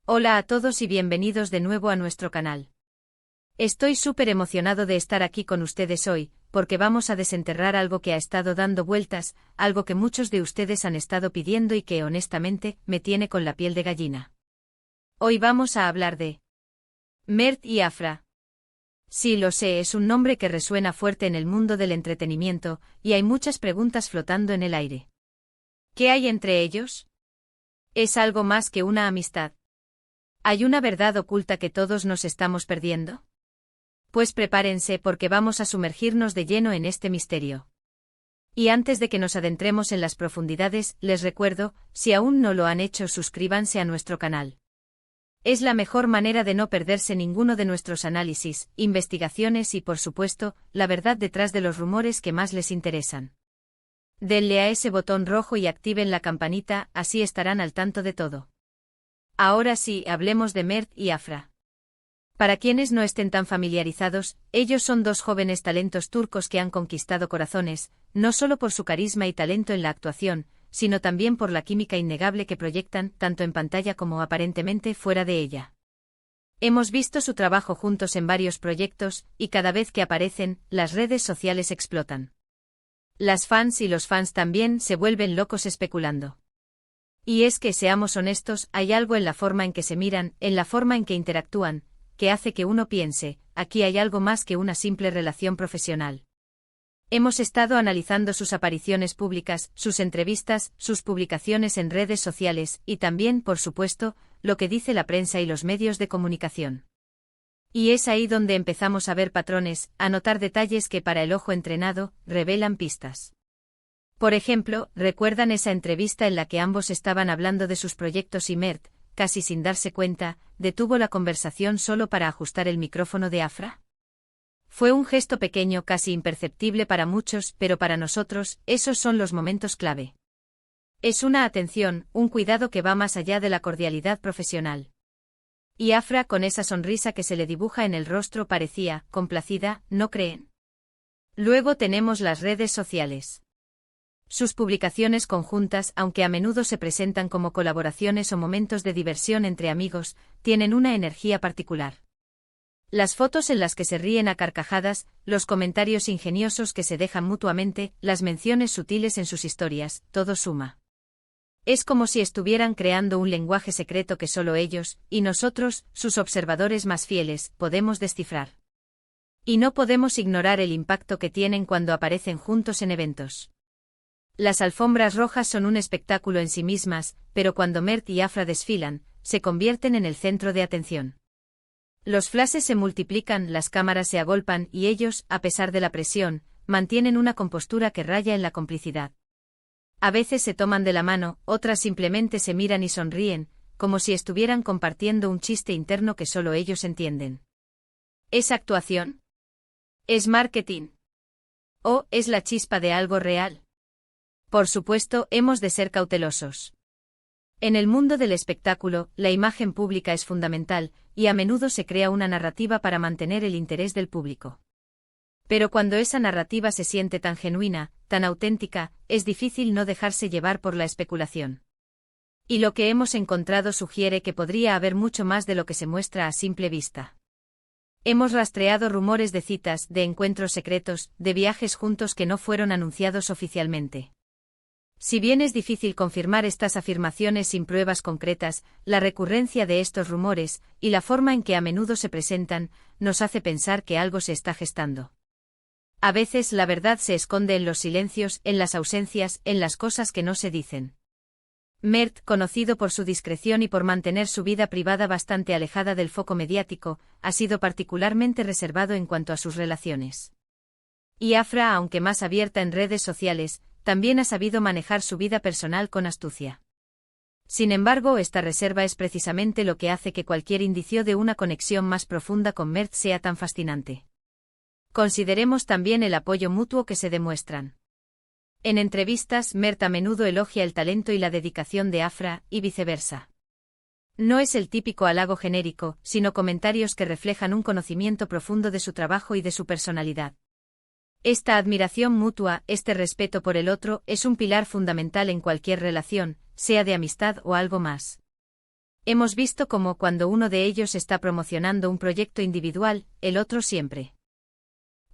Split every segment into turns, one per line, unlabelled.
Hola a todos y bienvenidos de nuevo a nuestro canal. Estoy súper emocionado de estar aquí con ustedes hoy, porque vamos a desenterrar algo que ha estado dando vueltas, algo que muchos de ustedes han estado pidiendo y que honestamente me tiene con la piel de gallina. Hoy vamos a hablar de Mert y Afra. Sí, lo sé, es un nombre que resuena fuerte en el mundo del entretenimiento, y hay muchas preguntas flotando en el aire. ¿Qué hay entre ellos? ¿Es algo más que una amistad? ¿Hay una verdad oculta que todos nos estamos perdiendo? Pues prepárense porque vamos a sumergirnos de lleno en este misterio. Y antes de que nos adentremos en las profundidades, les recuerdo, si aún no lo han hecho, suscríbanse a nuestro canal. Es la mejor manera de no perderse ninguno de nuestros análisis, investigaciones y, por supuesto, la verdad detrás de los rumores que más les interesan. Denle a ese botón rojo y activen la campanita, así estarán al tanto de todo. Ahora sí, hablemos de Mert y Afra. Para quienes no estén tan familiarizados, ellos son dos jóvenes talentos turcos que han conquistado corazones, no solo por su carisma y talento en la actuación, sino también por la química innegable que proyectan, tanto en pantalla como aparentemente fuera de ella. Hemos visto su trabajo juntos en varios proyectos, y cada vez que aparecen, las redes sociales explotan. Las fans y los fans también se vuelven locos especulando. Y es que, seamos honestos, hay algo en la forma en que se miran, en la forma en que interactúan, que hace que uno piense, aquí hay algo más que una simple relación profesional. Hemos estado analizando sus apariciones públicas, sus entrevistas, sus publicaciones en redes sociales, y también, por supuesto, lo que dice la prensa y los medios de comunicación. Y es ahí donde empezamos a ver patrones, a notar detalles que para el ojo entrenado, revelan pistas. Por ejemplo, ¿recuerdan esa entrevista en la que ambos estaban hablando de sus proyectos y Mert, casi sin darse cuenta, detuvo la conversación solo para ajustar el micrófono de Afra? Fue un gesto pequeño, casi imperceptible para muchos, pero para nosotros, esos son los momentos clave. Es una atención, un cuidado que va más allá de la cordialidad profesional. Y Afra, con esa sonrisa que se le dibuja en el rostro, parecía complacida, ¿no creen? Luego tenemos las redes sociales. Sus publicaciones conjuntas, aunque a menudo se presentan como colaboraciones o momentos de diversión entre amigos, tienen una energía particular. Las fotos en las que se ríen a carcajadas, los comentarios ingeniosos que se dejan mutuamente, las menciones sutiles en sus historias, todo suma. Es como si estuvieran creando un lenguaje secreto que solo ellos, y nosotros, sus observadores más fieles, podemos descifrar. Y no podemos ignorar el impacto que tienen cuando aparecen juntos en eventos. Las alfombras rojas son un espectáculo en sí mismas, pero cuando Mert y Afra desfilan, se convierten en el centro de atención. Los flashes se multiplican, las cámaras se agolpan y ellos, a pesar de la presión, mantienen una compostura que raya en la complicidad. A veces se toman de la mano, otras simplemente se miran y sonríen, como si estuvieran compartiendo un chiste interno que solo ellos entienden. ¿Es actuación? ¿Es marketing? ¿O es la chispa de algo real? Por supuesto, hemos de ser cautelosos. En el mundo del espectáculo, la imagen pública es fundamental, y a menudo se crea una narrativa para mantener el interés del público. Pero cuando esa narrativa se siente tan genuina, tan auténtica, es difícil no dejarse llevar por la especulación. Y lo que hemos encontrado sugiere que podría haber mucho más de lo que se muestra a simple vista. Hemos rastreado rumores de citas, de encuentros secretos, de viajes juntos que no fueron anunciados oficialmente. Si bien es difícil confirmar estas afirmaciones sin pruebas concretas, la recurrencia de estos rumores, y la forma en que a menudo se presentan, nos hace pensar que algo se está gestando. A veces la verdad se esconde en los silencios, en las ausencias, en las cosas que no se dicen. Mert, conocido por su discreción y por mantener su vida privada bastante alejada del foco mediático, ha sido particularmente reservado en cuanto a sus relaciones. Y Afra, aunque más abierta en redes sociales, también ha sabido manejar su vida personal con astucia. Sin embargo, esta reserva es precisamente lo que hace que cualquier indicio de una conexión más profunda con Mert sea tan fascinante. Consideremos también el apoyo mutuo que se demuestran. En entrevistas, Mert a menudo elogia el talento y la dedicación de Afra, y viceversa. No es el típico halago genérico, sino comentarios que reflejan un conocimiento profundo de su trabajo y de su personalidad. Esta admiración mutua, este respeto por el otro, es un pilar fundamental en cualquier relación, sea de amistad o algo más. Hemos visto cómo cuando uno de ellos está promocionando un proyecto individual, el otro siempre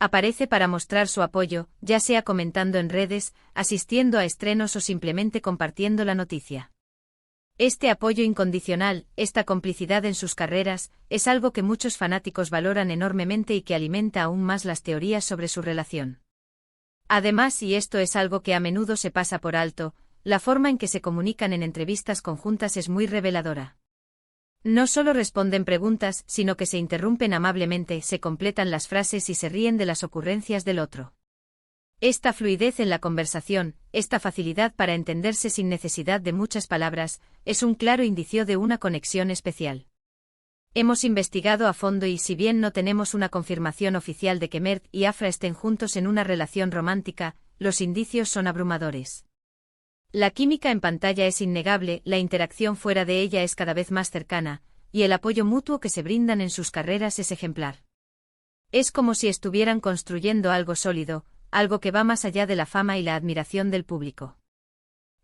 aparece para mostrar su apoyo, ya sea comentando en redes, asistiendo a estrenos o simplemente compartiendo la noticia. Este apoyo incondicional, esta complicidad en sus carreras, es algo que muchos fanáticos valoran enormemente y que alimenta aún más las teorías sobre su relación. Además, y esto es algo que a menudo se pasa por alto, la forma en que se comunican en entrevistas conjuntas es muy reveladora. No solo responden preguntas, sino que se interrumpen amablemente, se completan las frases y se ríen de las ocurrencias del otro. Esta fluidez en la conversación, esta facilidad para entenderse sin necesidad de muchas palabras, es un claro indicio de una conexión especial. Hemos investigado a fondo y si bien no tenemos una confirmación oficial de que Mert y Afra estén juntos en una relación romántica, los indicios son abrumadores. La química en pantalla es innegable, la interacción fuera de ella es cada vez más cercana, y el apoyo mutuo que se brindan en sus carreras es ejemplar. Es como si estuvieran construyendo algo sólido, algo que va más allá de la fama y la admiración del público.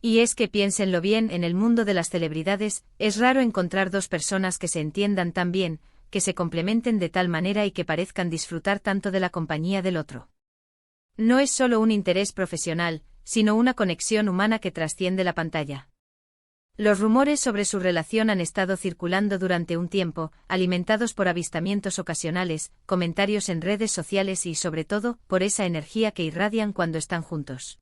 Y es que piénsenlo bien, en el mundo de las celebridades, es raro encontrar dos personas que se entiendan tan bien, que se complementen de tal manera y que parezcan disfrutar tanto de la compañía del otro. No es solo un interés profesional, sino una conexión humana que trasciende la pantalla. Los rumores sobre su relación han estado circulando durante un tiempo, alimentados por avistamientos ocasionales, comentarios en redes sociales y sobre todo, por esa energía que irradian cuando están juntos.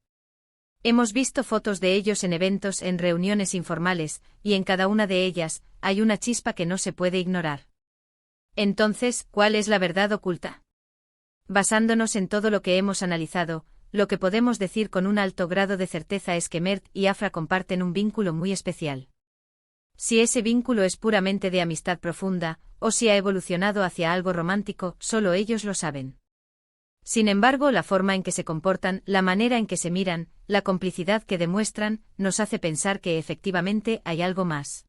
Hemos visto fotos de ellos en eventos, en reuniones informales, y en cada una de ellas, hay una chispa que no se puede ignorar. Entonces, ¿cuál es la verdad oculta? Basándonos en todo lo que hemos analizado, lo que podemos decir con un alto grado de certeza es que Mert y Afra comparten un vínculo muy especial. Si ese vínculo es puramente de amistad profunda, o si ha evolucionado hacia algo romántico, solo ellos lo saben. Sin embargo, la forma en que se comportan, la manera en que se miran, la complicidad que demuestran, nos hace pensar que efectivamente hay algo más.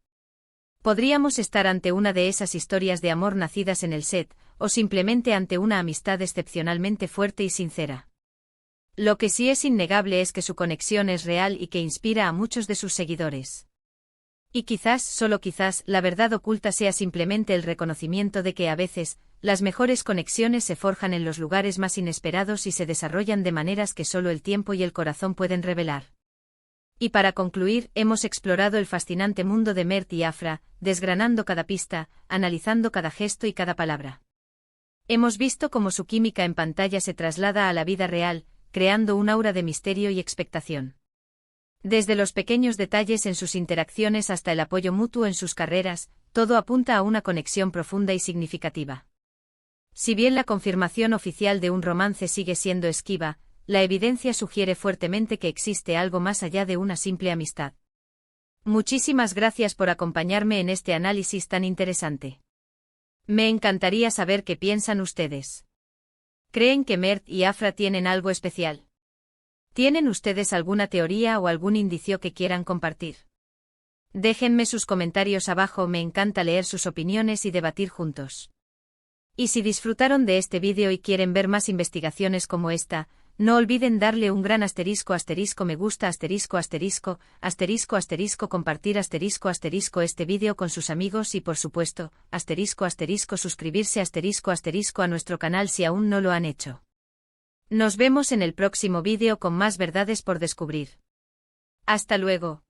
Podríamos estar ante una de esas historias de amor nacidas en el set, o simplemente ante una amistad excepcionalmente fuerte y sincera. Lo que sí es innegable es que su conexión es real y que inspira a muchos de sus seguidores. Y quizás, solo quizás, la verdad oculta sea simplemente el reconocimiento de que a veces, las mejores conexiones se forjan en los lugares más inesperados y se desarrollan de maneras que solo el tiempo y el corazón pueden revelar. Y para concluir, hemos explorado el fascinante mundo de Mert y Afra, desgranando cada pista, analizando cada gesto y cada palabra. Hemos visto cómo su química en pantalla se traslada a la vida real, creando un aura de misterio y expectación. Desde los pequeños detalles en sus interacciones hasta el apoyo mutuo en sus carreras, todo apunta a una conexión profunda y significativa. Si bien la confirmación oficial de un romance sigue siendo esquiva, la evidencia sugiere fuertemente que existe algo más allá de una simple amistad. Muchísimas gracias por acompañarme en este análisis tan interesante. Me encantaría saber qué piensan ustedes. ¿Creen que Mert y Afra tienen algo especial? ¿Tienen ustedes alguna teoría o algún indicio que quieran compartir? Déjenme sus comentarios abajo, me encanta leer sus opiniones y debatir juntos. Y si disfrutaron de este vídeo y quieren ver más investigaciones como esta, no olviden darle un gran asterisco me gusta compartir este vídeo con sus amigos y por supuesto, suscribirse a nuestro canal si aún no lo han hecho. Nos vemos en el próximo vídeo con más verdades por descubrir. Hasta luego.